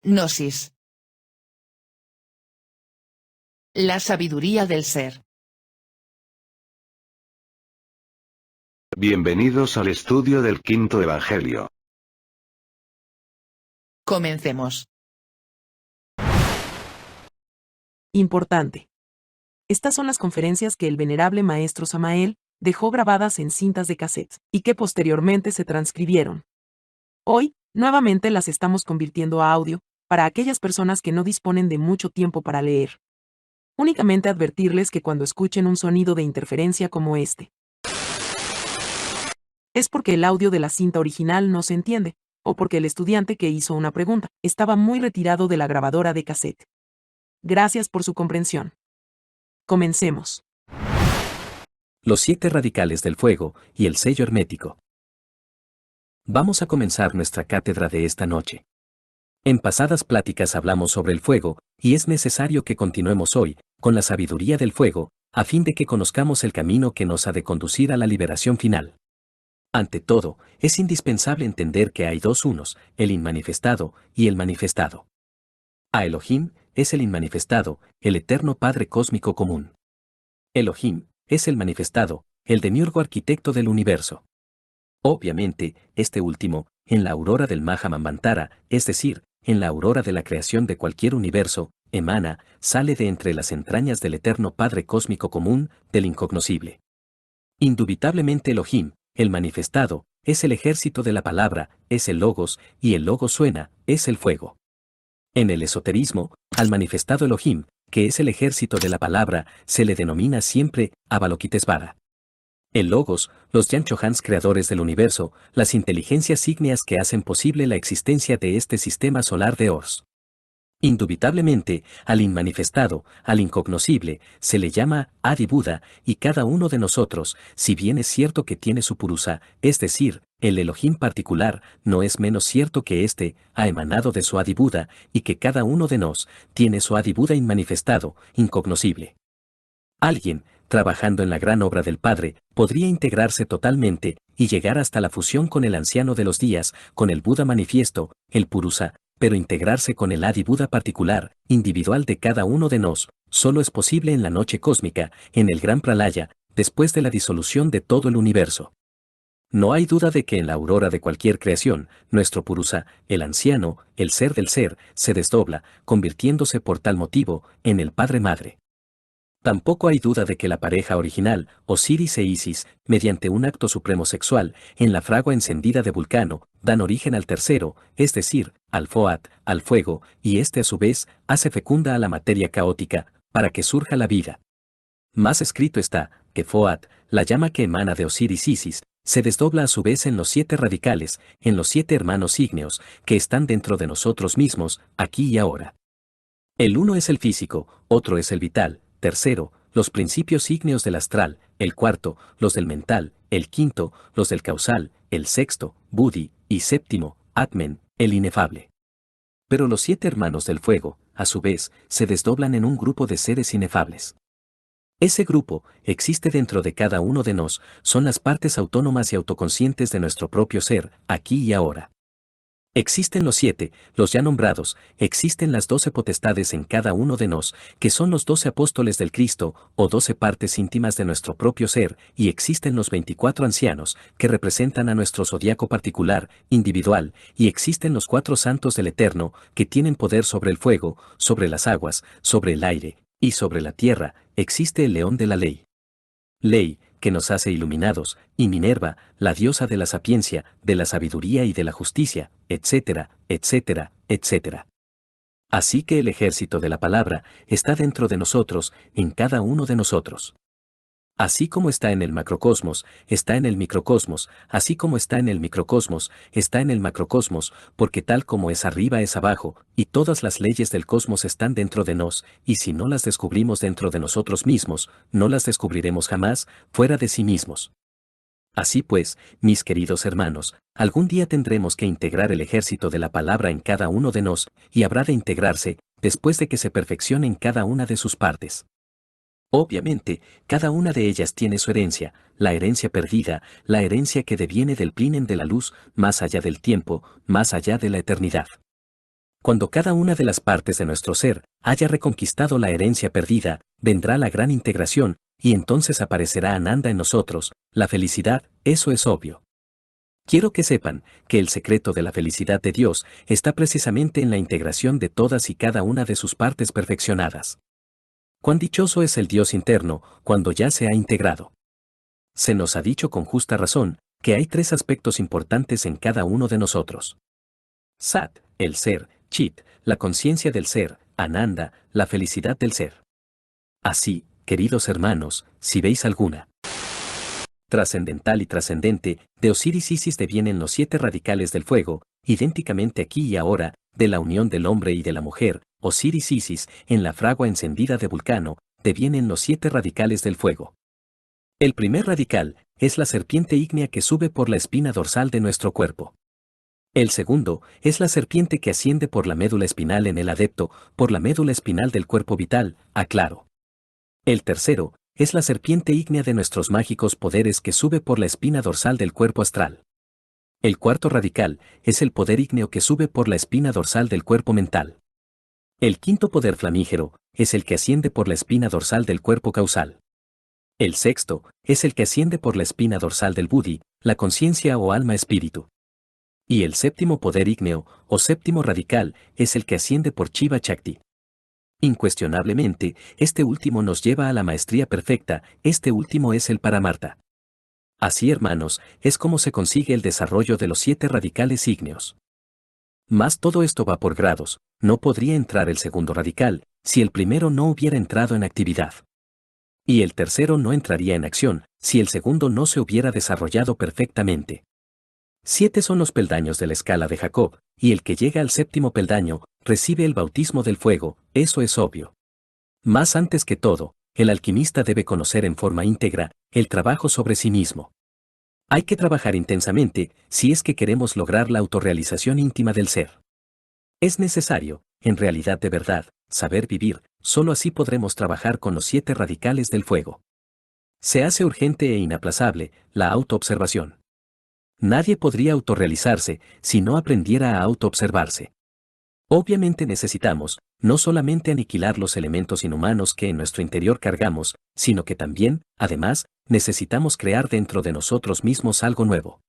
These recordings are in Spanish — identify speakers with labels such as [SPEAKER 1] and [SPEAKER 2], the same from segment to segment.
[SPEAKER 1] Gnosis. La sabiduría del ser.
[SPEAKER 2] Bienvenidos al estudio del quinto evangelio.
[SPEAKER 1] Comencemos.
[SPEAKER 3] Importante. Estas son las conferencias que el venerable maestro Samael dejó grabadas en cintas de cassette, y que posteriormente se transcribieron. Hoy, nuevamente las estamos convirtiendo a audio, para aquellas personas que no disponen de mucho tiempo para leer. Únicamente advertirles que cuando escuchen un sonido de interferencia como este, es porque el audio de la cinta original no se entiende, o porque el estudiante que hizo una pregunta estaba muy retirado de la grabadora de cassette. Gracias por su comprensión. Comencemos.
[SPEAKER 4] Los 7 radicales del fuego y el sello hermético. Vamos a comenzar nuestra cátedra de esta noche. En pasadas pláticas hablamos sobre el fuego, y es necesario que continuemos hoy, con la sabiduría del fuego, a fin de que conozcamos el camino que nos ha de conducir a la liberación final. Ante todo, es indispensable entender que hay dos unos, el inmanifestado y el manifestado. A Elohim es el inmanifestado, el eterno Padre cósmico común. Elohim es el manifestado, el demiurgo arquitecto del universo. Obviamente, este último, en la aurora del Mahammanvantara, es decir, en la aurora de la creación de cualquier universo, emana, sale de entre las entrañas del eterno Padre cósmico común, del incognoscible. Indubitablemente Elohim, el manifestado, es el ejército de la palabra, es el logos, y el logos suena, es el fuego. En el esoterismo, al manifestado Elohim, que es el ejército de la palabra, se le denomina siempre Avalokitesvara. El logos, los Yanchohans creadores del universo, las inteligencias ígneas que hacen posible la existencia de este sistema solar de Ors. Indubitablemente, al inmanifestado, al incognoscible, se le llama Adi Buda, y cada uno de nosotros, si bien es cierto que tiene su purusa, es decir, el Elohim particular, no es menos cierto que éste ha emanado de su Adi Buda, y que cada uno de nos tiene su Adi Buda inmanifestado, incognoscible. Alguien, trabajando en la gran obra del Padre, podría integrarse totalmente y llegar hasta la fusión con el anciano de los días, con el Buda manifiesto, el purusa, pero integrarse con el Adi Buda particular, individual de cada uno de nos, solo es posible en la noche cósmica, en el gran pralaya, después de la disolución de todo el universo. No hay duda de que en la aurora de cualquier creación, nuestro purusa, el anciano, el ser del ser, se desdobla, convirtiéndose por tal motivo, en el Padre Madre. Tampoco hay duda de que la pareja original, Osiris e Isis, mediante un acto supremo sexual, en la fragua encendida de Vulcano, dan origen al tercero, es decir, al Foat, al fuego, y este a su vez, hace fecunda a la materia caótica, para que surja la vida. Más escrito está, que Foat, la llama que emana de Osiris Isis, se desdobla a su vez en los 7 radicales, en los 7 hermanos ígneos, que están dentro de nosotros mismos, aquí y ahora. El uno es el físico, otro es el vital, tercero, los principios ígneos del astral, el cuarto, los del mental, el quinto, los del causal, el sexto, Buddhi, y séptimo, Atmen, el inefable. Pero los 7 hermanos del fuego, a su vez, se desdoblan en un grupo de seres inefables. Ese grupo existe dentro de cada uno de nos, son las partes autónomas y autoconscientes de nuestro propio ser, aquí y ahora. Existen los 7, los ya nombrados, existen las 12 potestades en cada uno de nos, que son los 12 apóstoles del Cristo, o 12 partes íntimas de nuestro propio ser, y existen los 24 ancianos, que representan a nuestro zodiaco particular, individual, y existen los 4 santos del Eterno, que tienen poder sobre el fuego, sobre las aguas, sobre el aire, y sobre la tierra, existe el león de la ley. Ley, que nos hace iluminados, y Minerva, la diosa de la sapiencia, de la sabiduría y de la justicia, etcétera, etcétera, etcétera. Así que el ejército de la palabra está dentro de nosotros, en cada uno de nosotros. Así como está en el macrocosmos, está en el microcosmos, así como está en el microcosmos, está en el macrocosmos, porque tal como es arriba es abajo, y todas las leyes del cosmos están dentro de nos, y si no las descubrimos dentro de nosotros mismos, no las descubriremos jamás, fuera de sí mismos. Así pues, mis queridos hermanos, algún día tendremos que integrar el ejército de la palabra en cada uno de nos, y habrá de integrarse, después de que se perfeccione en cada una de sus partes. Obviamente, cada una de ellas tiene su herencia, la herencia perdida, la herencia que deviene del plinen de la luz, más allá del tiempo, más allá de la eternidad. Cuando cada una de las partes de nuestro ser haya reconquistado la herencia perdida, vendrá la gran integración, y entonces aparecerá Ananda en nosotros, la felicidad, eso es obvio. Quiero que sepan que el secreto de la felicidad de Dios está precisamente en la integración de todas y cada una de sus partes perfeccionadas. Cuán dichoso es el Dios interno cuando ya se ha integrado. Se nos ha dicho con justa razón que hay 3 aspectos importantes en cada uno de nosotros. Sat, el ser, Chit, la conciencia del ser, Ananda, la felicidad del ser. Así, queridos hermanos, si veis alguna trascendental y trascendente, de Osiris Isis devienen los 7 radicales del fuego, idénticamente aquí y ahora, de la unión del hombre y de la mujer, Osiris Isis, en la fragua encendida de Vulcano, devienen los 7 radicales del fuego. El primer radical es la serpiente ígnea que sube por la espina dorsal de nuestro cuerpo. El segundo es la serpiente que asciende por la médula espinal en el adepto, por la médula espinal del cuerpo vital, aclaro. El tercero es la serpiente ígnea de nuestros mágicos poderes que sube por la espina dorsal del cuerpo astral. El cuarto radical es el poder ígneo que sube por la espina dorsal del cuerpo mental. El quinto poder flamígero es el que asciende por la espina dorsal del cuerpo causal. El sexto es el que asciende por la espina dorsal del buddhi, la conciencia o alma espíritu. Y el séptimo poder ígneo, o séptimo radical, es el que asciende por Chiva Chakti. Incuestionablemente, este último nos lleva a la maestría perfecta, este último es el Paramarta. Así, hermanos, es como se consigue el desarrollo de los 7 radicales ígneos. Mas todo esto va por grados, no podría entrar el segundo radical, si el primero no hubiera entrado en actividad. Y el tercero no entraría en acción, si el segundo no se hubiera desarrollado perfectamente. 7 son los peldaños de la escala de Jacob, y el que llega al séptimo peldaño, recibe el bautismo del fuego, eso es obvio. Más antes que todo, el alquimista debe conocer en forma íntegra el trabajo sobre sí mismo. Hay que trabajar intensamente si es que queremos lograr la autorrealización íntima del ser. Es necesario, en realidad de verdad, saber vivir, solo así podremos trabajar con los 7 radicales del fuego. Se hace urgente e inaplazable la autoobservación. Nadie podría autorrealizarse si no aprendiera a autoobservarse. Obviamente necesitamos, no solamente aniquilar los elementos inhumanos que en nuestro interior cargamos, sino que también, además, necesitamos crear dentro de nosotros mismos algo nuevo.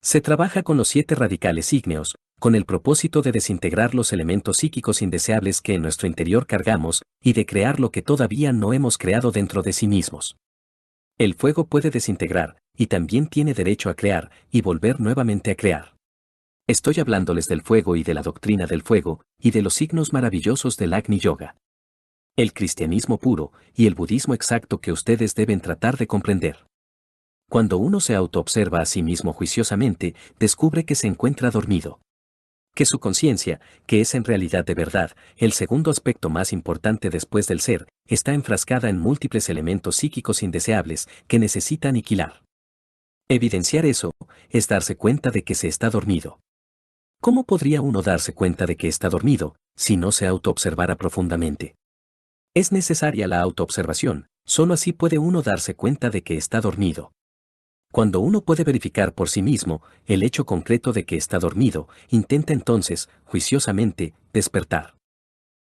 [SPEAKER 4] Se trabaja con los 7 radicales ígneos, con el propósito de desintegrar los elementos psíquicos indeseables que en nuestro interior cargamos, y de crear lo que todavía no hemos creado dentro de sí mismos. El fuego puede desintegrar, y también tiene derecho a crear, y volver nuevamente a crear. Estoy hablándoles del fuego y de la doctrina del fuego, y de los signos maravillosos del Agni Yoga. El cristianismo puro, y el budismo exacto que ustedes deben tratar de comprender. Cuando uno se autoobserva a sí mismo juiciosamente, descubre que se encuentra dormido. Que su conciencia, que es en realidad de verdad, el segundo aspecto más importante después del ser, está enfrascada en múltiples elementos psíquicos indeseables que necesita aniquilar. Evidenciar eso es darse cuenta de que se está dormido. ¿Cómo podría uno darse cuenta de que está dormido si no se autoobservara profundamente? Es necesaria la autoobservación, solo así puede uno darse cuenta de que está dormido. Cuando uno puede verificar por sí mismo el hecho concreto de que está dormido, intenta entonces, juiciosamente, despertar.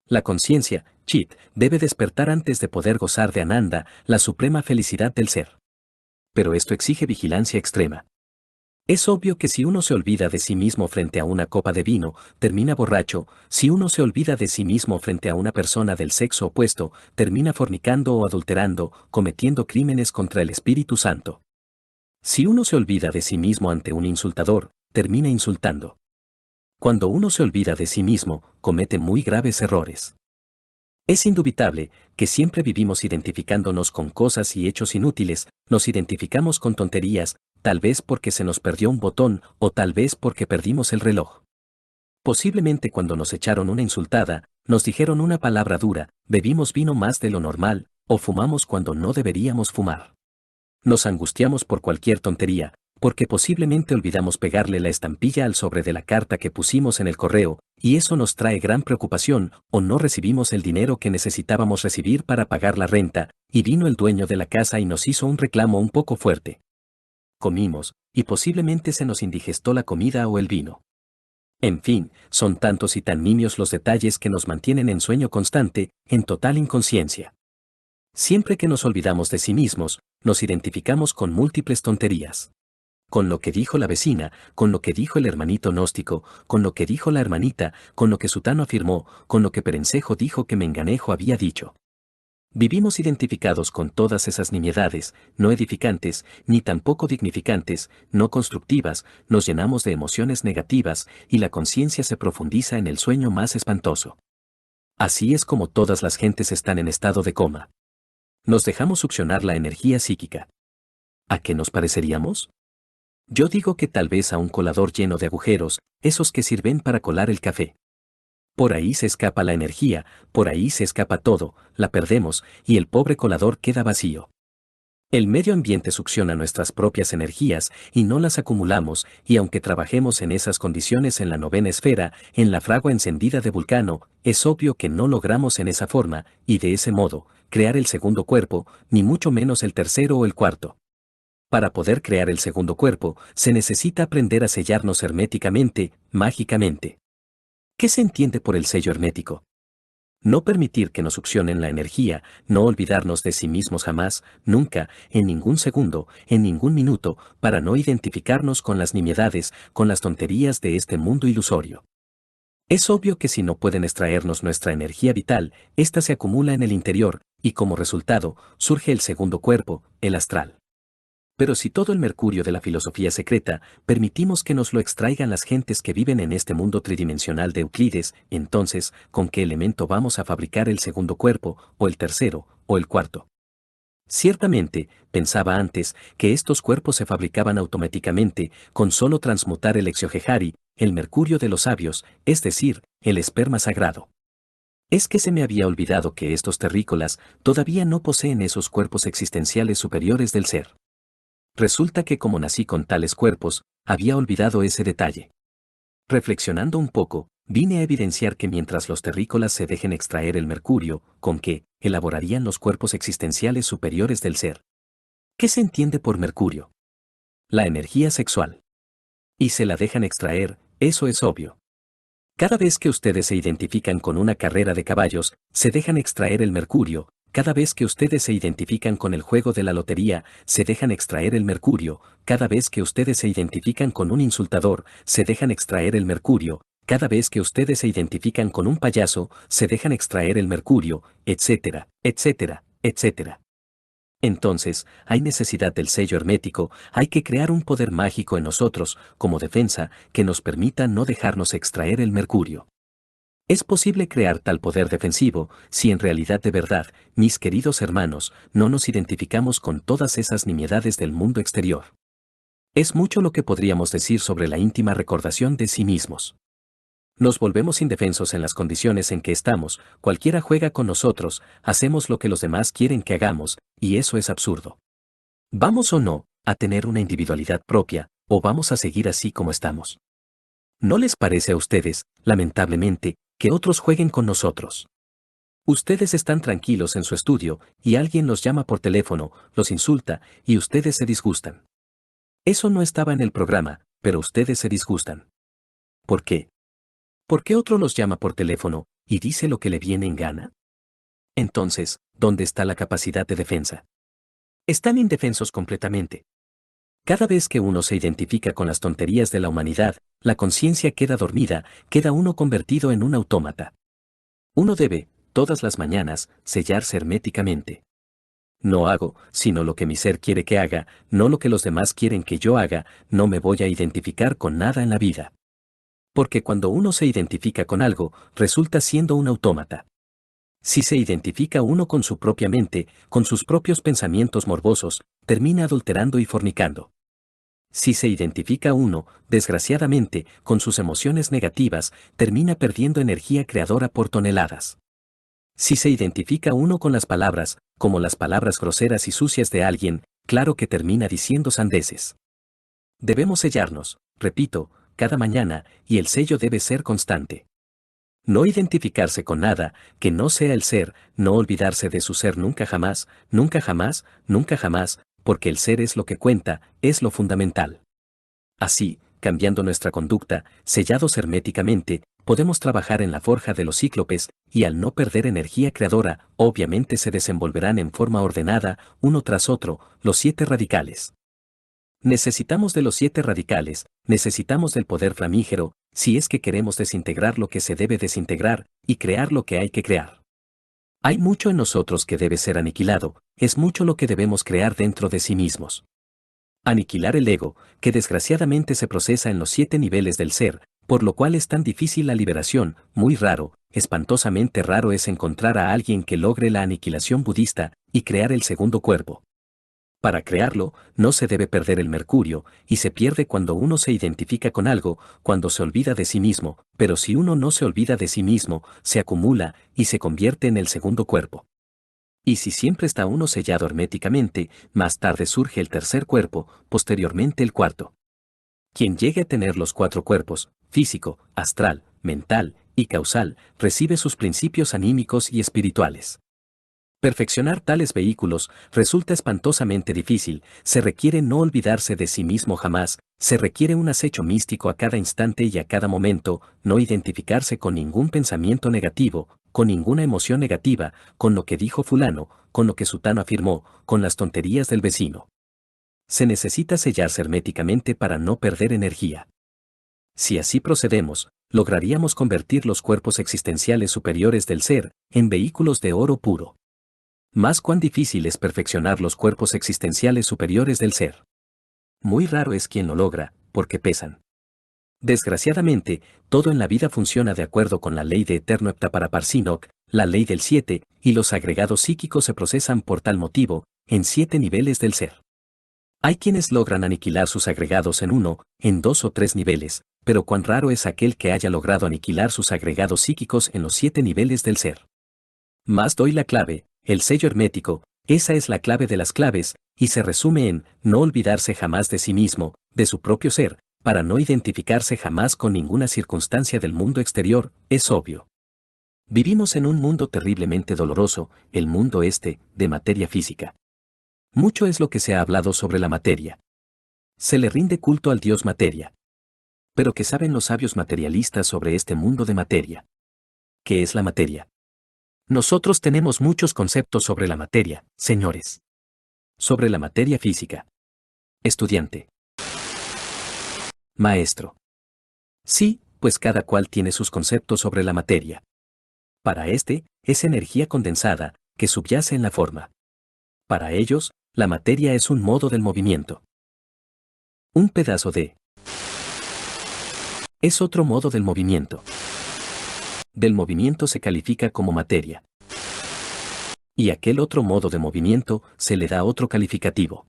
[SPEAKER 4] La conciencia, Chit, debe despertar antes de poder gozar de Ananda, la suprema felicidad del ser. Pero esto exige vigilancia extrema. Es obvio que si uno se olvida de sí mismo frente a una copa de vino, termina borracho; si uno se olvida de sí mismo frente a una persona del sexo opuesto, termina fornicando o adulterando, cometiendo crímenes contra el Espíritu Santo. Si uno se olvida de sí mismo ante un insultador, termina insultando. Cuando uno se olvida de sí mismo, comete muy graves errores. Es indubitable que siempre vivimos identificándonos con cosas y hechos inútiles, nos identificamos con tonterías, tal vez porque se nos perdió un botón o tal vez porque perdimos el reloj. Posiblemente cuando nos echaron una insultada, nos dijeron una palabra dura, bebimos vino más de lo normal, o fumamos cuando no deberíamos fumar. Nos angustiamos por cualquier tontería, porque posiblemente olvidamos pegarle la estampilla al sobre de la carta que pusimos en el correo, y eso nos trae gran preocupación, o no recibimos el dinero que necesitábamos recibir para pagar la renta, y vino el dueño de la casa y nos hizo un reclamo un poco fuerte. Comimos, y posiblemente se nos indigestó la comida o el vino. En fin, son tantos y tan nimios los detalles que nos mantienen en sueño constante, en total inconsciencia. Siempre que nos olvidamos de sí mismos, nos identificamos con múltiples tonterías. Con lo que dijo la vecina, con lo que dijo el hermanito gnóstico, con lo que dijo la hermanita, con lo que Sutano afirmó, con lo que Perencejo dijo que Menganejo había dicho. Vivimos identificados con todas esas nimiedades, no edificantes, ni tampoco dignificantes, no constructivas, nos llenamos de emociones negativas, y la conciencia se profundiza en el sueño más espantoso. Así es como todas las gentes están en estado de coma. Nos dejamos succionar la energía psíquica. ¿A qué nos pareceríamos? Yo digo que tal vez a un colador lleno de agujeros, esos que sirven para colar el café. Por ahí se escapa la energía, por ahí se escapa todo, la perdemos, y el pobre colador queda vacío. El medio ambiente succiona nuestras propias energías y no las acumulamos, y aunque trabajemos en esas condiciones en la novena esfera, en la fragua encendida de Vulcano, es obvio que no logramos en esa forma, y de ese modo, crear el segundo cuerpo, ni mucho menos el tercero o el cuarto. Para poder crear el segundo cuerpo, se necesita aprender a sellarnos herméticamente, mágicamente. ¿Qué se entiende por el sello hermético? No permitir que nos succionen la energía, no olvidarnos de sí mismos jamás, nunca, en ningún segundo, en ningún minuto, para no identificarnos con las nimiedades, con las tonterías de este mundo ilusorio. Es obvio que si no pueden extraernos nuestra energía vital, ésta se acumula en el interior, y como resultado, surge el segundo cuerpo, el astral. Pero si todo el mercurio de la filosofía secreta permitimos que nos lo extraigan las gentes que viven en este mundo tridimensional de Euclides, entonces, ¿con qué elemento vamos a fabricar el segundo cuerpo, o el tercero, o el cuarto? Ciertamente, pensaba antes, que estos cuerpos se fabricaban automáticamente, con solo transmutar el exiohejari, el mercurio de los sabios, es decir, el esperma sagrado. Es que se me había olvidado que estos terrícolas todavía no poseen esos cuerpos existenciales superiores del ser. Resulta que como nací con tales cuerpos, había olvidado ese detalle. Reflexionando un poco, vine a evidenciar que mientras los terrícolas se dejen extraer el mercurio, con que elaborarían los cuerpos existenciales superiores del ser. ¿Qué se entiende por mercurio? La energía sexual. Y se la dejan extraer, eso es obvio. Cada vez que ustedes se identifican con una carrera de caballos, se dejan extraer el mercurio. Cada vez que ustedes se identifican con el juego de la lotería, se dejan extraer el mercurio. Cada vez que ustedes se identifican con un insultador, se dejan extraer el mercurio. Cada vez que ustedes se identifican con un payaso, se dejan extraer el mercurio, etcétera, etcétera, etcétera. Entonces, hay necesidad del sello hermético, hay que crear un poder mágico en nosotros, como defensa, que nos permita no dejarnos extraer el mercurio. Es posible crear tal poder defensivo, si en realidad de verdad, mis queridos hermanos, no nos identificamos con todas esas nimiedades del mundo exterior. Es mucho lo que podríamos decir sobre la íntima recordación de sí mismos. Nos volvemos indefensos en las condiciones en que estamos, cualquiera juega con nosotros, hacemos lo que los demás quieren que hagamos, y eso es absurdo. ¿Vamos o no a tener una individualidad propia, o vamos a seguir así como estamos? ¿No les parece a ustedes, lamentablemente, que otros jueguen con nosotros? Ustedes están tranquilos en su estudio, y alguien los llama por teléfono, los insulta, y ustedes se disgustan. Eso no estaba en el programa, pero ustedes se disgustan. ¿Por qué? ¿Por qué otro los llama por teléfono, y dice lo que le viene en gana? Entonces, ¿dónde está la capacidad de defensa? Están indefensos completamente. Cada vez que uno se identifica con las tonterías de la humanidad, la conciencia queda dormida, queda uno convertido en un autómata. Uno debe, todas las mañanas, sellarse herméticamente. No hago, sino lo que mi ser quiere que haga, no lo que los demás quieren que yo haga, no me voy a identificar con nada en la vida. Porque cuando uno se identifica con algo, resulta siendo un autómata. Si se identifica uno con su propia mente, con sus propios pensamientos morbosos, termina adulterando y fornicando. Si se identifica uno, desgraciadamente, con sus emociones negativas, termina perdiendo energía creadora por toneladas. Si se identifica uno con las palabras, como las palabras groseras y sucias de alguien, claro que termina diciendo sandeces. Debemos sellarnos, repito, cada mañana, y el sello debe ser constante. No identificarse con nada, que no sea el ser, no olvidarse de su ser nunca jamás, nunca jamás, nunca jamás, porque el ser es lo que cuenta, es lo fundamental. Así, cambiando nuestra conducta, sellados herméticamente, podemos trabajar en la forja de los cíclopes, y al no perder energía creadora, obviamente se desenvolverán en forma ordenada, uno tras otro, los 7 radicales. Necesitamos de los 7 radicales, necesitamos del poder flamígero, si es que queremos desintegrar lo que se debe desintegrar, y crear lo que hay que crear. Hay mucho en nosotros que debe ser aniquilado, es mucho lo que debemos crear dentro de sí mismos. Aniquilar el ego, que desgraciadamente se procesa en los 7 niveles del ser, por lo cual es tan difícil la liberación, muy raro, espantosamente raro es encontrar a alguien que logre la aniquilación budista, y crear el segundo cuerpo. Para crearlo, no se debe perder el mercurio, y se pierde cuando uno se identifica con algo, cuando se olvida de sí mismo, pero si uno no se olvida de sí mismo, se acumula, y se convierte en el segundo cuerpo. Y si siempre está uno sellado herméticamente, más tarde surge el tercer cuerpo, posteriormente el cuarto. Quien llegue a tener los 4 cuerpos, físico, astral, mental y causal, recibe sus principios anímicos y espirituales. Perfeccionar tales vehículos resulta espantosamente difícil, se requiere no olvidarse de sí mismo jamás, se requiere un acecho místico a cada instante y a cada momento, no identificarse con ningún pensamiento negativo, con ninguna emoción negativa, con lo que dijo fulano, con lo que sutano afirmó, con las tonterías del vecino. Se necesita sellarse herméticamente para no perder energía. Si así procedemos, lograríamos convertir los cuerpos existenciales superiores del ser en vehículos de oro puro. Más cuán difícil es perfeccionar los cuerpos existenciales superiores del ser. Muy raro es quien lo logra, porque pesan. Desgraciadamente, todo en la vida funciona de acuerdo con la ley de Eterno Heptaparaparsinok, la ley del 7, y los agregados psíquicos se procesan por tal motivo, en 7 niveles del ser. Hay quienes logran aniquilar sus agregados en 1, en 2 o 3 niveles, pero cuán raro es aquel que haya logrado aniquilar sus agregados psíquicos en los 7 niveles del ser. Más doy la clave, el sello hermético, esa es la clave de las claves, y se resume en no olvidarse jamás de sí mismo, de su propio ser, para no identificarse jamás con ninguna circunstancia del mundo exterior, es obvio. Vivimos en un mundo terriblemente doloroso, el mundo de materia física. Mucho es lo que se ha hablado sobre la materia. Se le rinde culto al dios materia. Pero ¿qué saben los sabios materialistas sobre este mundo de materia? ¿Qué es la materia? Nosotros tenemos muchos conceptos sobre la materia, señores. Sobre la materia física. Estudiante. Maestro. Sí, pues cada cual tiene sus conceptos sobre la materia. Para es energía condensada, que subyace en la forma. Para ellos, la materia es un modo del movimiento. Un pedazo es otro modo del movimiento. Del movimiento se califica como materia. Y aquel otro modo de movimiento se le da otro calificativo.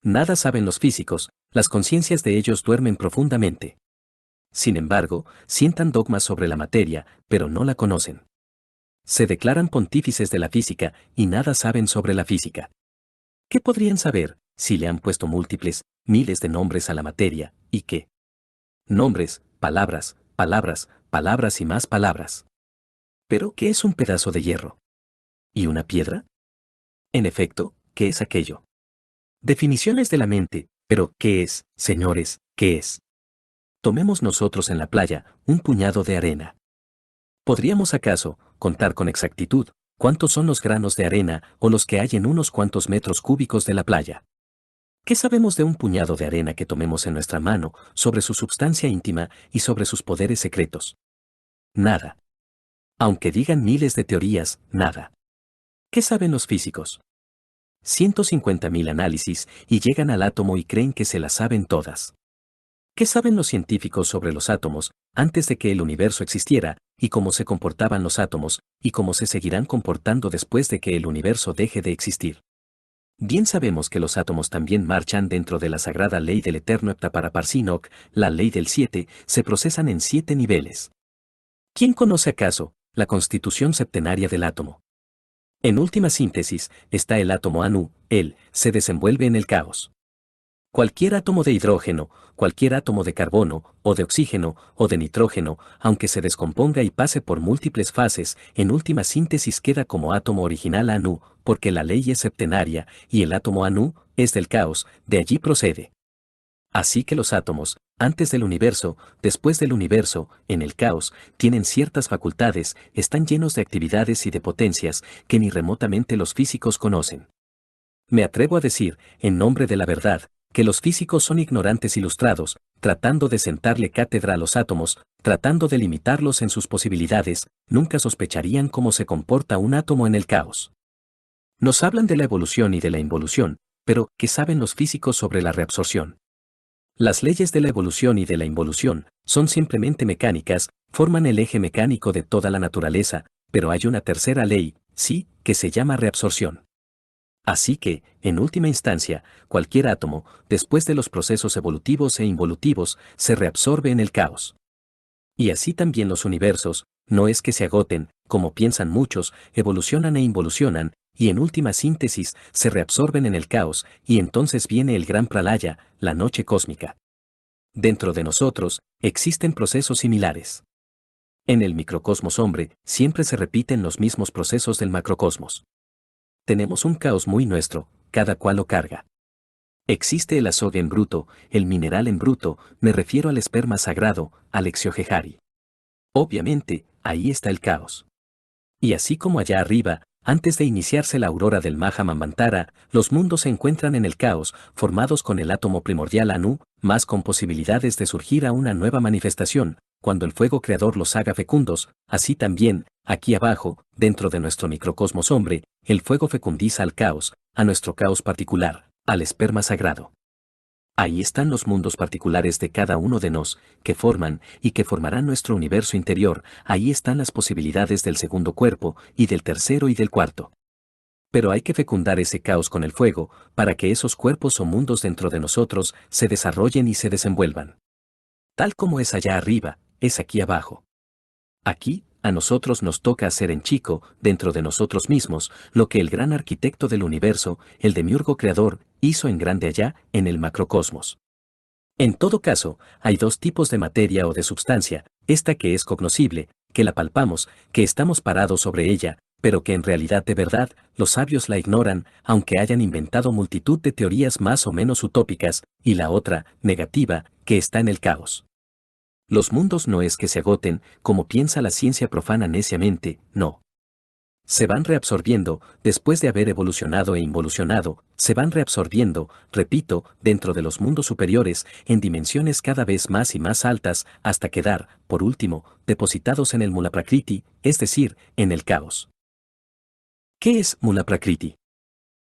[SPEAKER 4] Nada saben los físicos, las conciencias de ellos duermen profundamente. Sin embargo, sientan dogmas sobre la materia, pero no la conocen. Se declaran pontífices de la física y nada saben sobre la física. ¿Qué podrían saber si le han puesto múltiples, miles de nombres a la materia, y qué? Nombres, palabras, palabras, palabras y más palabras. ¿Pero qué es un pedazo de hierro? ¿Y una piedra? En efecto, ¿qué es aquello? Definiciones de la mente, pero ¿qué es, señores, qué es? Tomemos nosotros en la playa un puñado de arena. ¿Podríamos acaso contar con exactitud cuántos son los granos de arena o los que hay en unos cuantos metros cúbicos de la playa? ¿Qué sabemos de un puñado de arena que tomemos en nuestra mano, sobre su substancia íntima y sobre sus poderes secretos? Nada. Aunque digan miles de teorías, nada. ¿Qué saben los físicos? 150.000 análisis y llegan al átomo y creen que se las saben todas. ¿Qué saben los científicos sobre los átomos, antes de que el universo existiera, y cómo se comportaban los átomos, y cómo se seguirán comportando después de que el universo deje de existir? Bien sabemos que los átomos también marchan dentro de la sagrada ley del Eterno Heptaparaparsinok, la ley del 7, se procesan en 7 niveles. ¿Quién conoce acaso la constitución septenaria del átomo? En última síntesis, está el átomo Anu, él se desenvuelve en el caos. Cualquier átomo de hidrógeno, cualquier átomo de carbono, o de oxígeno, o de nitrógeno, aunque se descomponga y pase por múltiples fases, en última síntesis queda como átomo original Anu, porque la ley es septenaria, y el átomo Anu es del caos, de allí procede. Así que los átomos, antes del universo, después del universo, en el caos, tienen ciertas facultades, están llenos de actividades y de potencias que ni remotamente los físicos conocen. Me atrevo a decir, en nombre de la verdad, que los físicos son ignorantes ilustrados, tratando de sentarle cátedra a los átomos, tratando de limitarlos en sus posibilidades, nunca sospecharían cómo se comporta un átomo en el caos. Nos hablan de la evolución y de la involución, pero ¿qué saben los físicos sobre la reabsorción? Las leyes de la evolución y de la involución son simplemente mecánicas, forman el eje mecánico de toda la naturaleza, pero hay una tercera ley, sí, que se llama reabsorción. Así que, en última instancia, cualquier átomo, después de los procesos evolutivos e involutivos, se reabsorbe en el caos. Y así también los universos, no es que se agoten, como piensan muchos, evolucionan e involucionan, y en última síntesis, se reabsorben en el caos, y entonces viene el gran pralaya, la noche cósmica. Dentro de nosotros, existen procesos similares. En el microcosmos hombre, siempre se repiten los mismos procesos del macrocosmos. Tenemos un caos muy nuestro, cada cual lo carga. Existe el azog en bruto, el mineral en bruto, me refiero al esperma sagrado, al Exiohejari. Obviamente, ahí está el caos. Y así como allá arriba, antes de iniciarse la aurora del Mahamamantara, los mundos se encuentran en el caos, formados con el átomo primordial Anu, más con posibilidades de surgir a una nueva manifestación, cuando el fuego creador los haga fecundos, así también, aquí abajo, dentro de nuestro microcosmos hombre, el fuego fecundiza al caos, a nuestro caos particular, al esperma sagrado. Ahí están los mundos particulares de cada uno de nos, que forman y que formarán nuestro universo interior, ahí están las posibilidades del segundo cuerpo, y del tercero y del cuarto. Pero hay que fecundar ese caos con el fuego, para que esos cuerpos o mundos dentro de nosotros se desarrollen y se desenvuelvan. Tal como es allá arriba, es aquí abajo. Aquí, a nosotros nos toca hacer en chico, dentro de nosotros mismos, lo que el gran arquitecto del universo, el demiurgo creador, hizo en grande allá, en el macrocosmos. En todo caso, hay dos tipos de materia o de substancia, esta que es cognoscible, que la palpamos, que estamos parados sobre ella, pero que en realidad de verdad, los sabios la ignoran, aunque hayan inventado multitud de teorías más o menos utópicas, y la otra, negativa, que está en el caos. Los mundos no es que se agoten, como piensa la ciencia profana neciamente, no. Se van reabsorbiendo, después de haber evolucionado e involucionado, se van reabsorbiendo, repito, dentro de los mundos superiores, en dimensiones cada vez más y más altas, hasta quedar, por último, depositados en el Mula Prakriti, es decir, en el caos. ¿Qué es Mula Prakriti?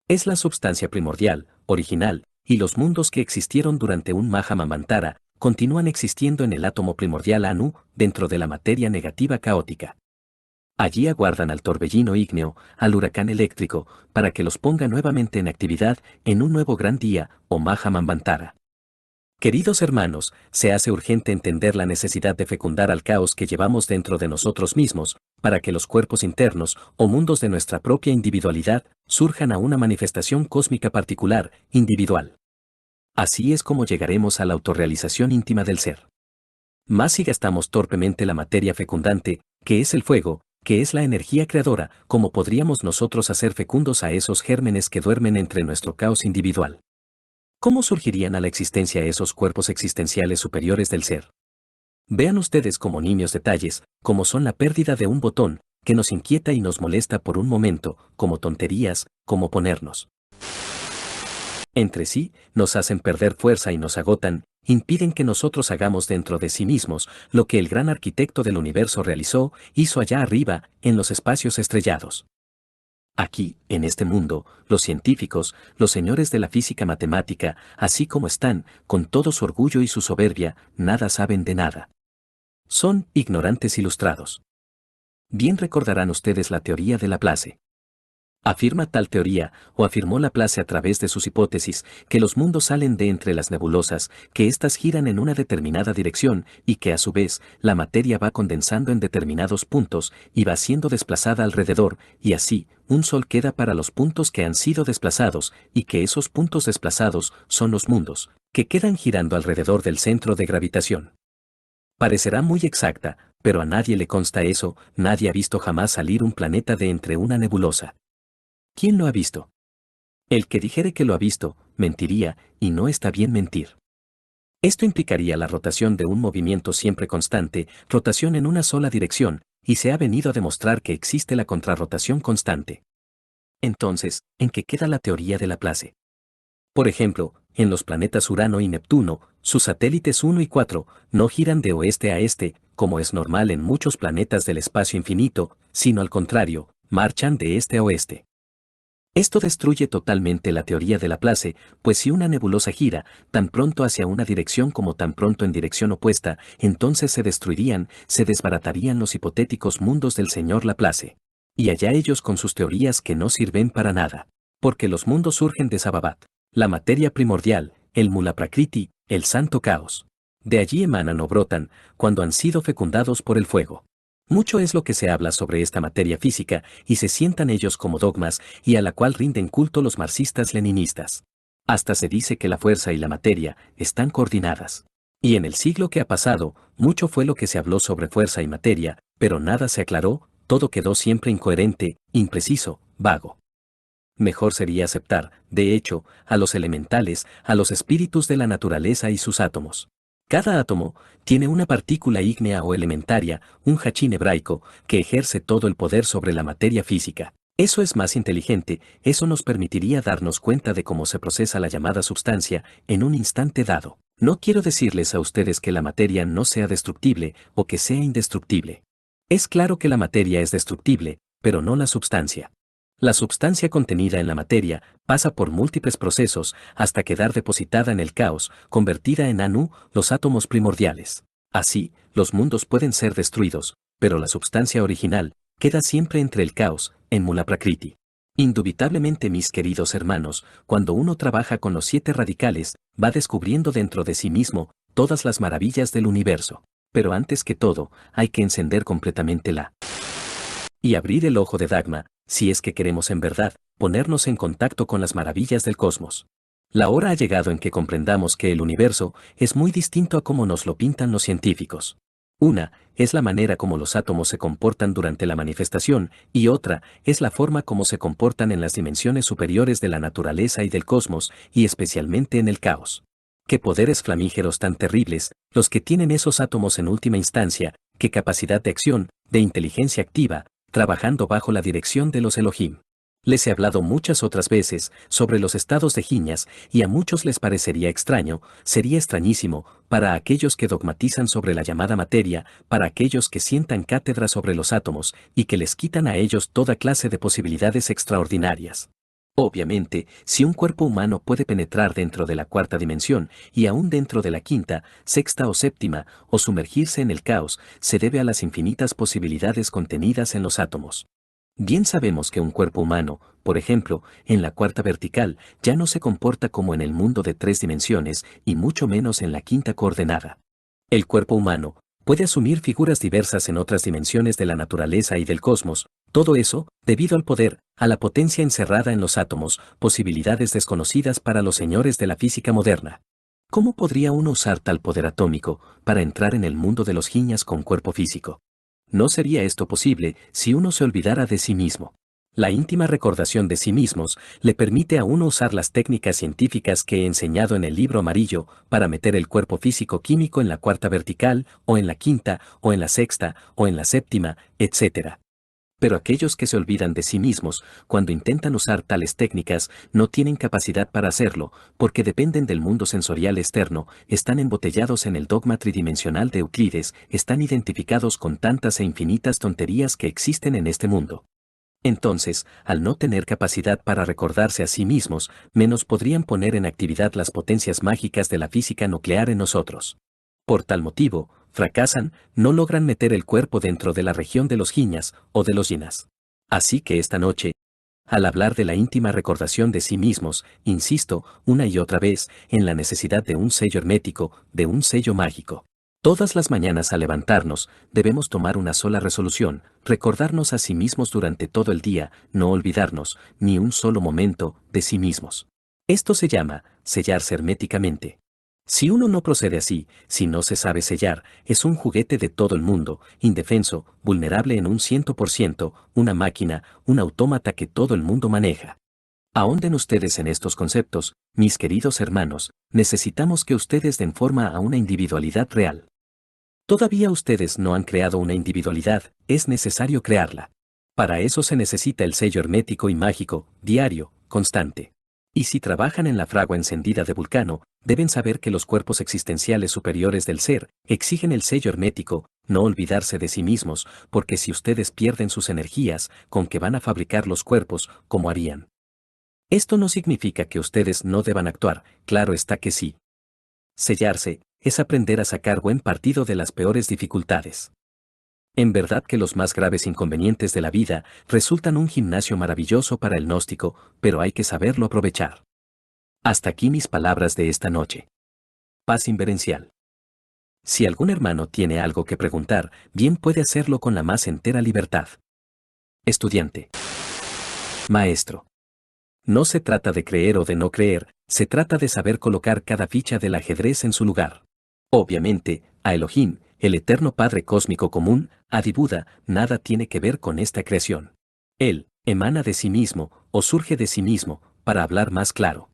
[SPEAKER 4] Es la substancia primordial, original, y los mundos que existieron durante un Mahamamantara, continúan existiendo en el átomo primordial Anu, dentro de la materia negativa caótica. Allí aguardan al torbellino ígneo, al huracán eléctrico, para que los ponga nuevamente en actividad en un nuevo gran día, o Mahamamantara. Queridos hermanos, se hace urgente entender la necesidad de fecundar al caos que llevamos dentro de nosotros mismos, para que los cuerpos internos, o mundos de nuestra propia individualidad, surjan a una manifestación cósmica particular, individual. Así es como llegaremos a la autorrealización íntima del ser. Más si gastamos torpemente la materia fecundante, que es el fuego, que es la energía creadora, como podríamos nosotros hacer fecundos a esos gérmenes que duermen entre nuestro caos individual. ¿Cómo surgirían a la existencia esos cuerpos existenciales superiores del ser? Vean ustedes como niños detalles, como son la pérdida de un botón, que nos inquieta y nos molesta por un momento, como tonterías, como ponernos entre sí, nos hacen perder fuerza y nos agotan, impiden que nosotros hagamos dentro de sí mismos lo que el gran arquitecto del universo realizó, hizo allá arriba, en los espacios estrellados. Aquí, en este mundo, los científicos, los señores de la física matemática, así como están, con todo su orgullo y su soberbia, nada saben de nada. Son ignorantes ilustrados. Bien recordarán ustedes la teoría de Laplace. Afirma tal teoría, o afirmó Laplace a través de sus hipótesis, que los mundos salen de entre las nebulosas, que éstas giran en una determinada dirección, y que a su vez, la materia va condensando en determinados puntos, y va siendo desplazada alrededor, y así, un sol queda para los puntos que han sido desplazados, y que esos puntos desplazados son los mundos, que quedan girando alrededor del centro de gravitación. Parecerá muy exacta, pero a nadie le consta eso, nadie ha visto jamás salir un planeta de entre una nebulosa. ¿Quién lo ha visto? El que dijere que lo ha visto, mentiría, y no está bien mentir. Esto implicaría la rotación de un movimiento siempre constante, rotación en una sola dirección, y se ha venido a demostrar que existe la contrarrotación constante. Entonces, ¿en qué queda la teoría de Laplace? Por ejemplo, en los planetas Urano y Neptuno, sus satélites 1 y 4 no giran de oeste a este, como es normal en muchos planetas del espacio infinito, sino al contrario, marchan de este a oeste. Esto destruye totalmente la teoría de Laplace, pues si una nebulosa gira tan pronto hacia una dirección como tan pronto en dirección opuesta, entonces se destruirían, se desbaratarían los hipotéticos mundos del señor Laplace. Y allá ellos con sus teorías que no sirven para nada. Porque los mundos surgen de Sabbabat, la materia primordial, el Mula Prakriti, el santo caos. De allí emanan o brotan, cuando han sido fecundados por el fuego. Mucho es lo que se habla sobre esta materia física, y se sientan ellos como dogmas, y a la cual rinden culto los marxistas-leninistas. Hasta se dice que la fuerza y la materia están coordinadas. Y en el siglo que ha pasado, mucho fue lo que se habló sobre fuerza y materia, pero nada se aclaró, todo quedó siempre incoherente, impreciso, vago. Mejor sería aceptar, de hecho, a los elementales, a los espíritus de la naturaleza y sus átomos. Cada átomo tiene una partícula ígnea o elementaria, un hachín hebraico, que ejerce todo el poder sobre la materia física. Eso es más inteligente, eso nos permitiría darnos cuenta de cómo se procesa la llamada substancia en un instante dado. No quiero decirles a ustedes que la materia no sea destructible o que sea indestructible. Es claro que la materia es destructible, pero no la substancia. La substancia contenida en la materia pasa por múltiples procesos hasta quedar depositada en el caos, convertida en Anu, los átomos primordiales. Así, los mundos pueden ser destruidos, pero la substancia original queda siempre entre el caos, en Mula Prakriti. Indubitablemente, mis queridos hermanos, cuando uno trabaja con los 7 radicales, va descubriendo dentro de sí mismo todas las maravillas del universo. Pero antes que todo, hay que encender completamente y abrir el ojo de Dagma, si es que queremos en verdad ponernos en contacto con las maravillas del cosmos. La hora ha llegado en que comprendamos que el universo es muy distinto a como nos lo pintan los científicos. Una es la manera como los átomos se comportan durante la manifestación, y otra es la forma como se comportan en las dimensiones superiores de la naturaleza y del cosmos, y especialmente en el caos. Qué poderes flamígeros tan terribles, los que tienen esos átomos en última instancia, qué capacidad de acción, de inteligencia activa, trabajando bajo la dirección de los Elohim. Les he hablado muchas otras veces sobre los estados de Giñas, y a muchos les parecería extraño, sería extrañísimo, para aquellos que dogmatizan sobre la llamada materia, para aquellos que sientan cátedra sobre los átomos, y que les quitan a ellos toda clase de posibilidades extraordinarias. Obviamente, si un cuerpo humano puede penetrar dentro de la 4ª dimensión, y aún dentro de la 5ª, 6ª o 7ª, o sumergirse en el caos, se debe a las infinitas posibilidades contenidas en los átomos. Bien sabemos que un cuerpo humano, por ejemplo, en la 4ª vertical, ya no se comporta como en el mundo de 3 dimensiones, y mucho menos en la 5ª coordenada. El cuerpo humano puede asumir figuras diversas en otras dimensiones de la naturaleza y del cosmos, todo eso, debido al poder, a la potencia encerrada en los átomos, posibilidades desconocidas para los señores de la física moderna. ¿Cómo podría uno usar tal poder atómico para entrar en el mundo de los Giñas con cuerpo físico? No sería esto posible si uno se olvidara de sí mismo. La íntima recordación de sí mismos le permite a uno usar las técnicas científicas que he enseñado en el libro amarillo para meter el cuerpo físico-químico en la 4ª vertical, o en la 5ª, o en la 6ª, o en la 7ª, etc. Pero aquellos que se olvidan de sí mismos, cuando intentan usar tales técnicas, no tienen capacidad para hacerlo, porque dependen del mundo sensorial externo, están embotellados en el dogma tridimensional de Euclides, están identificados con tantas e infinitas tonterías que existen en este mundo. Entonces, al no tener capacidad para recordarse a sí mismos, menos podrían poner en actividad las potencias mágicas de la física nuclear en nosotros. Por tal motivo, fracasan, no logran meter el cuerpo dentro de la región de los Giñas o de los Yinas. Así que esta noche, al hablar de la íntima recordación de sí mismos, insisto, una y otra vez, en la necesidad de un sello hermético, de un sello mágico. Todas las mañanas al levantarnos, debemos tomar una sola resolución, recordarnos a sí mismos durante todo el día, no olvidarnos, ni un solo momento, de sí mismos. Esto se llama, sellarse herméticamente. Si uno no procede así, si no se sabe sellar, es un juguete de todo el mundo, indefenso, vulnerable en un 100%, una máquina, un autómata que todo el mundo maneja. Ahonden ustedes en estos conceptos, mis queridos hermanos, necesitamos que ustedes den forma a una individualidad real. Todavía ustedes no han creado una individualidad, es necesario crearla. Para eso se necesita el sello hermético y mágico, diario, constante. Y si trabajan en la fragua encendida de Vulcano, deben saber que los cuerpos existenciales superiores del ser exigen el sello hermético, no olvidarse de sí mismos, porque si ustedes pierden sus energías, ¿con qué van a fabricar los cuerpos, como harían? Esto no significa que ustedes no deban actuar, claro está que sí. Sellarse es aprender a sacar buen partido de las peores dificultades. En verdad que los más graves inconvenientes de la vida resultan un gimnasio maravilloso para el gnóstico, pero hay que saberlo aprovechar. Hasta aquí mis palabras de esta noche. Paz inverencial. Si algún hermano tiene algo que preguntar, bien puede hacerlo con la más entera libertad. Estudiante. Maestro. No se trata de creer o de no creer, se trata de saber colocar cada ficha del ajedrez en su lugar. Obviamente, a Elohim, el eterno Padre Cósmico Común, Adi Buda, nada tiene que ver con esta creación. Él, emana de sí mismo, o surge de sí mismo, para hablar más claro.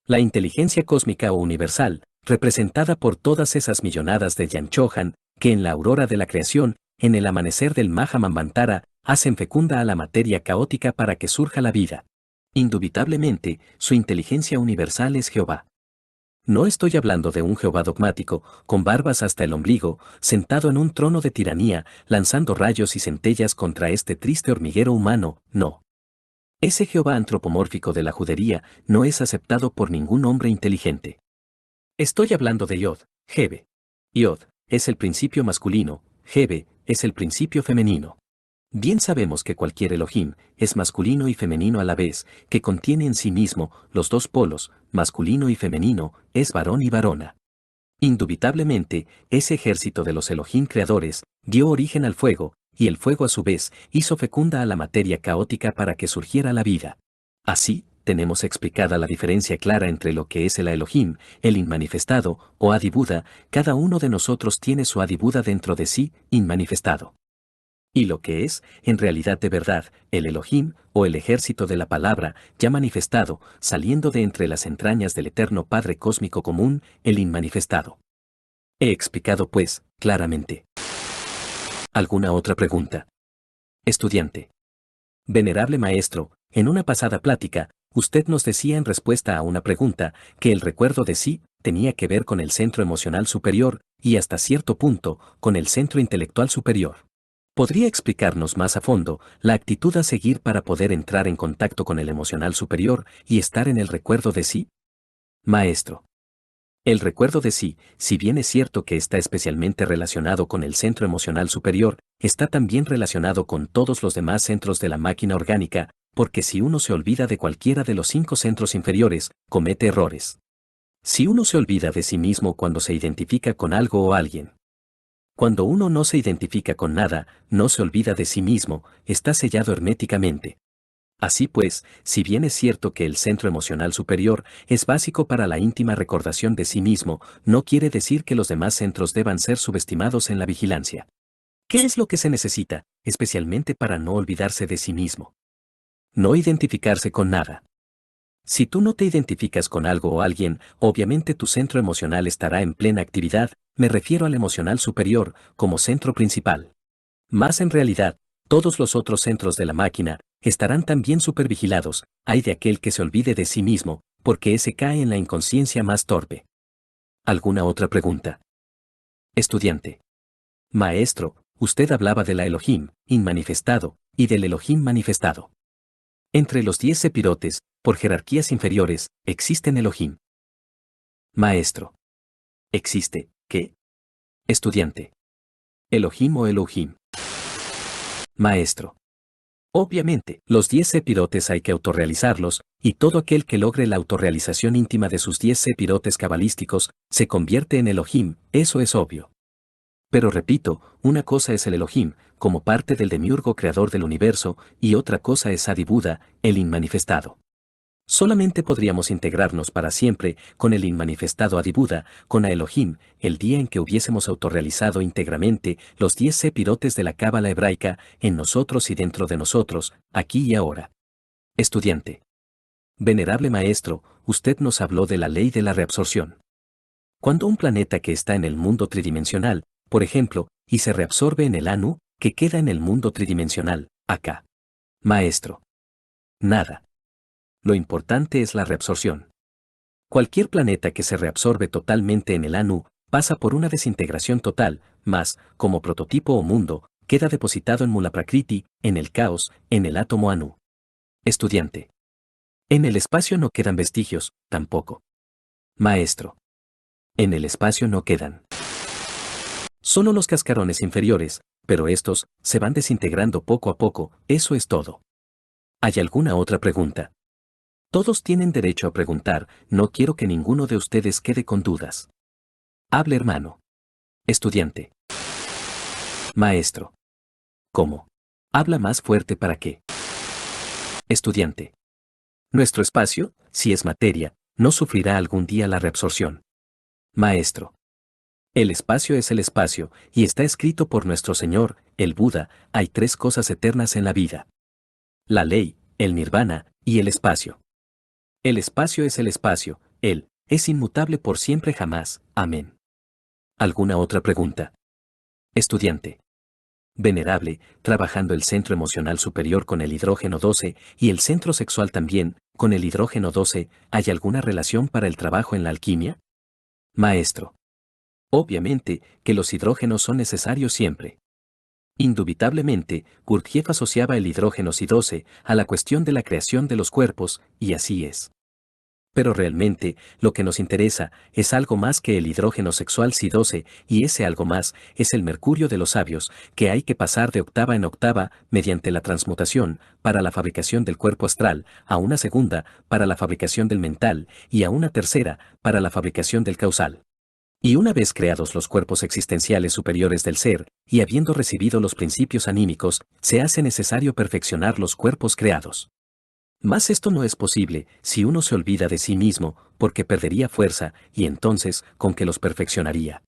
[SPEAKER 4] La inteligencia cósmica o universal, representada por todas esas millonadas de Yanchohan, que en la aurora de la creación, en el amanecer del Mahamambantara, hacen fecunda a la materia caótica para que surja la vida. Indubitablemente, su inteligencia universal es Jehová. No estoy hablando de un Jehová dogmático, con barbas hasta el ombligo, sentado en un trono de tiranía, lanzando rayos y centellas contra este triste hormiguero humano, no. Ese Jehová antropomórfico de la judería no es aceptado por ningún hombre inteligente. Estoy hablando de Yod, Hebe. Yod es el principio masculino, Hebe es el principio femenino. Bien sabemos que cualquier Elohim es masculino y femenino a la vez, que contiene en sí mismo los dos polos, masculino y femenino, es varón y varona. Indubitablemente, ese ejército de los Elohim creadores dio origen al fuego, y el fuego a su vez hizo fecunda a la materia caótica para que surgiera la vida. Así, tenemos explicada la diferencia clara entre lo que es el Elohim, el inmanifestado, o Adi Buda, cada uno de nosotros tiene su Adi Buda dentro de sí, inmanifestado. Y lo que es, en realidad de verdad, el Elohim, o el ejército de la palabra, ya manifestado, saliendo de entre las entrañas del eterno Padre Cósmico Común, el inmanifestado. He explicado pues, claramente. ¿Alguna otra pregunta? Estudiante. Venerable maestro, en una pasada plática, usted nos decía en respuesta a una pregunta, que el recuerdo de sí tenía que ver con el centro emocional superior, y hasta cierto punto, con el centro intelectual superior. ¿Podría explicarnos más a fondo la actitud a seguir para poder entrar en contacto con el emocional superior y estar en el recuerdo de sí? Maestro. El recuerdo de sí, si bien es cierto que está especialmente relacionado con el centro emocional superior, está también relacionado con todos los demás centros de la máquina orgánica, porque si uno se olvida de cualquiera de los 5 centros inferiores, comete errores. Si uno se olvida de sí mismo cuando se identifica con algo o alguien. Cuando uno no se identifica con nada, no se olvida de sí mismo, está sellado herméticamente. Así pues, si bien es cierto que el centro emocional superior es básico para la íntima recordación de sí mismo, no quiere decir que los demás centros deban ser subestimados en la vigilancia. ¿Qué es lo que se necesita, especialmente para no olvidarse de sí mismo? No identificarse con nada. Si tú no te identificas con algo o alguien, obviamente tu centro emocional estará en plena actividad, me refiero al emocional superior, como centro principal. Más en realidad, todos los otros centros de la máquina estarán también supervigilados, hay de aquel que se olvide de sí mismo, porque ese cae en la inconsciencia más torpe. ¿Alguna otra pregunta? Estudiante. Maestro, usted hablaba de la Elohim, inmanifestado, y del Elohim manifestado. Entre los 10 sepirotes, por jerarquías inferiores, existen Elohim. Maestro. ¿Existe qué? Estudiante. Elohim o Elohim. Maestro. Obviamente, los 10 sepirotes hay que autorrealizarlos, y todo aquel que logre la autorrealización íntima de sus 10 sepirotes cabalísticos, se convierte en Elohim, eso es obvio. Pero repito, una cosa es el Elohim, como parte del demiurgo creador del universo, y otra cosa es Adi Buda, el inmanifestado. Solamente podríamos integrarnos para siempre con el inmanifestado Adi Buda, con a Elohim, el día en que hubiésemos autorrealizado íntegramente los 10 sepirotes de la cábala hebraica, en nosotros y dentro de nosotros, aquí y ahora. Estudiante. Venerable maestro, usted nos habló de la ley de la reabsorción. Cuando un planeta que está en el mundo tridimensional, por ejemplo, y se reabsorbe en el Anu, que queda en el mundo tridimensional, acá. Maestro. Nada. Lo importante es la reabsorción. Cualquier planeta que se reabsorbe totalmente en el Anu, pasa por una desintegración total, mas, como prototipo o mundo, queda depositado en Mula Prakriti, en el caos, en el átomo Anu. Estudiante. En el espacio no quedan vestigios, tampoco. Maestro. En el espacio no quedan. Solo los cascarones inferiores, pero estos se van desintegrando poco a poco, eso es todo. ¿Hay alguna otra pregunta? Todos tienen derecho a preguntar, no quiero que ninguno de ustedes quede con dudas. Hable, hermano. Estudiante. Maestro. ¿Cómo? Habla más fuerte para qué. Estudiante. Nuestro espacio, si es materia, no sufrirá algún día la reabsorción. Maestro. El espacio es el espacio, y está escrito por nuestro Señor, el Buda, hay tres cosas eternas en la vida. La ley, el nirvana, y el espacio. El espacio es el espacio, él, es inmutable por siempre jamás, amén. ¿Alguna otra pregunta? Estudiante. Venerable, trabajando el centro emocional superior con el hidrógeno 12 y el centro sexual también, con el hidrógeno 12, ¿hay alguna relación para el trabajo en la alquimia? Maestro. Obviamente que los hidrógenos son necesarios siempre. Indubitablemente, Gurdjieff asociaba el hidrógeno Si-12 a la cuestión de la creación de los cuerpos, y así es. Pero realmente, lo que nos interesa es algo más que el hidrógeno sexual Si-12, y ese algo más es el mercurio de los sabios, que hay que pasar de octava en octava mediante la transmutación para la fabricación del cuerpo astral, a una segunda para la fabricación del mental, y a una tercera para la fabricación del causal. Y una vez creados los cuerpos existenciales superiores del ser, y habiendo recibido los principios anímicos, se hace necesario perfeccionar los cuerpos creados. Mas esto no es posible si uno se olvida de sí mismo, porque perdería fuerza, y entonces, ¿con qué los perfeccionaría?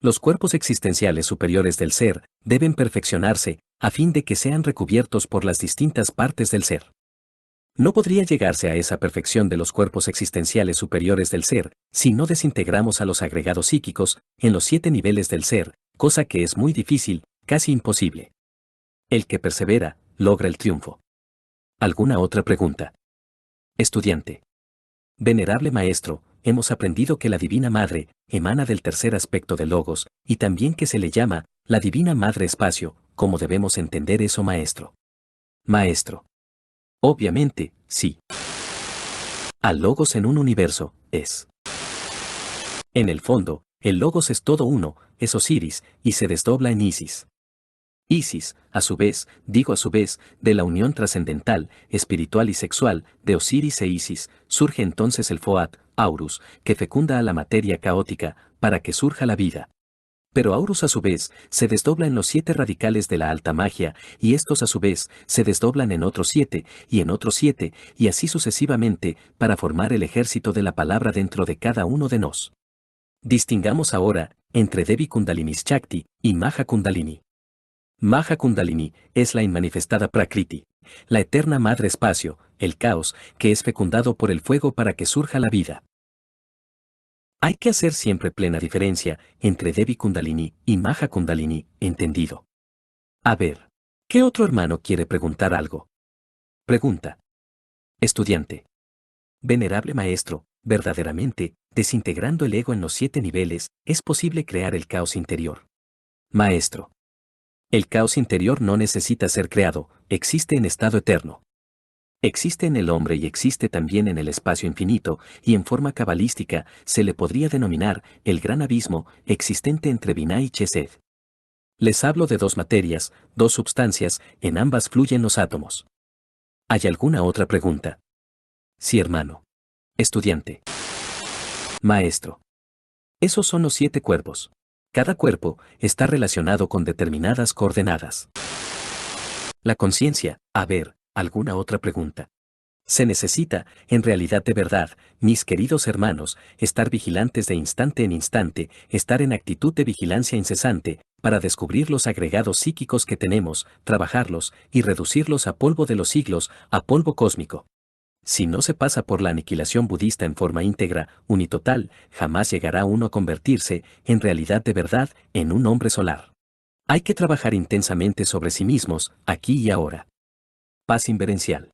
[SPEAKER 4] Los cuerpos existenciales superiores del ser deben perfeccionarse, a fin de que sean recubiertos por las distintas partes del ser. No podría llegarse a esa perfección de los cuerpos existenciales superiores del ser si no desintegramos a los agregados psíquicos en los 7 niveles del ser, cosa que es muy difícil, casi imposible. El que persevera, logra el triunfo. ¿Alguna otra pregunta? Estudiante. Venerable maestro, hemos aprendido que la Divina Madre emana del tercer aspecto del Logos, y también que se le llama la Divina Madre Espacio. ¿Cómo debemos entender eso, maestro? Maestro. Obviamente, sí. Al Logos en un universo, es. En el fondo, el Logos es todo uno, es Osiris, y se desdobla en Isis. Isis, a su vez, de la unión trascendental, espiritual y sexual, de Osiris e Isis, surge entonces el Foat, Aurus, que fecunda a la materia caótica, para que surja la vida. Pero Aurus a su vez, se desdobla en los 7 radicales de la alta magia, y estos a su vez, se desdoblan en otros 7, y en otros 7, y así sucesivamente, para formar el ejército de la palabra dentro de cada uno de nos. Distingamos ahora, entre Devi Kundalini Shakti, y Maha Kundalini. Maha Kundalini es la inmanifestada Prakriti, la eterna madre espacio, el caos, que es fecundado por el fuego para que surja la vida. Hay que hacer siempre plena diferencia entre Devi Kundalini y Maha Kundalini, ¿entendido? A ver, ¿qué otro hermano quiere preguntar algo? Pregunta. Estudiante. Venerable maestro, verdaderamente, desintegrando el ego en los 7 niveles, es posible crear el caos interior. Maestro. El caos interior no necesita ser creado, existe en estado eterno. Existe en el hombre y existe también en el espacio infinito, y en forma cabalística se le podría denominar el gran abismo existente entre Binah y Chesed. Les hablo de 2 materias, 2 substancias, en ambas fluyen los átomos. ¿Hay alguna otra pregunta? Sí, hermano. Estudiante. Maestro. Esos son los 7 cuerpos. Cada cuerpo está relacionado con determinadas coordenadas. La conciencia, a ver, ¿alguna otra pregunta? Se necesita, en realidad de verdad, mis queridos hermanos, estar vigilantes de instante en instante, estar en actitud de vigilancia incesante, para descubrir los agregados psíquicos que tenemos, trabajarlos y reducirlos a polvo de los siglos, a polvo cósmico. Si no se pasa por la aniquilación budista en forma íntegra, unitotal, jamás llegará uno a convertirse, en realidad de verdad, en un hombre solar. Hay que trabajar intensamente sobre sí mismos, aquí y ahora. Paz inverencial.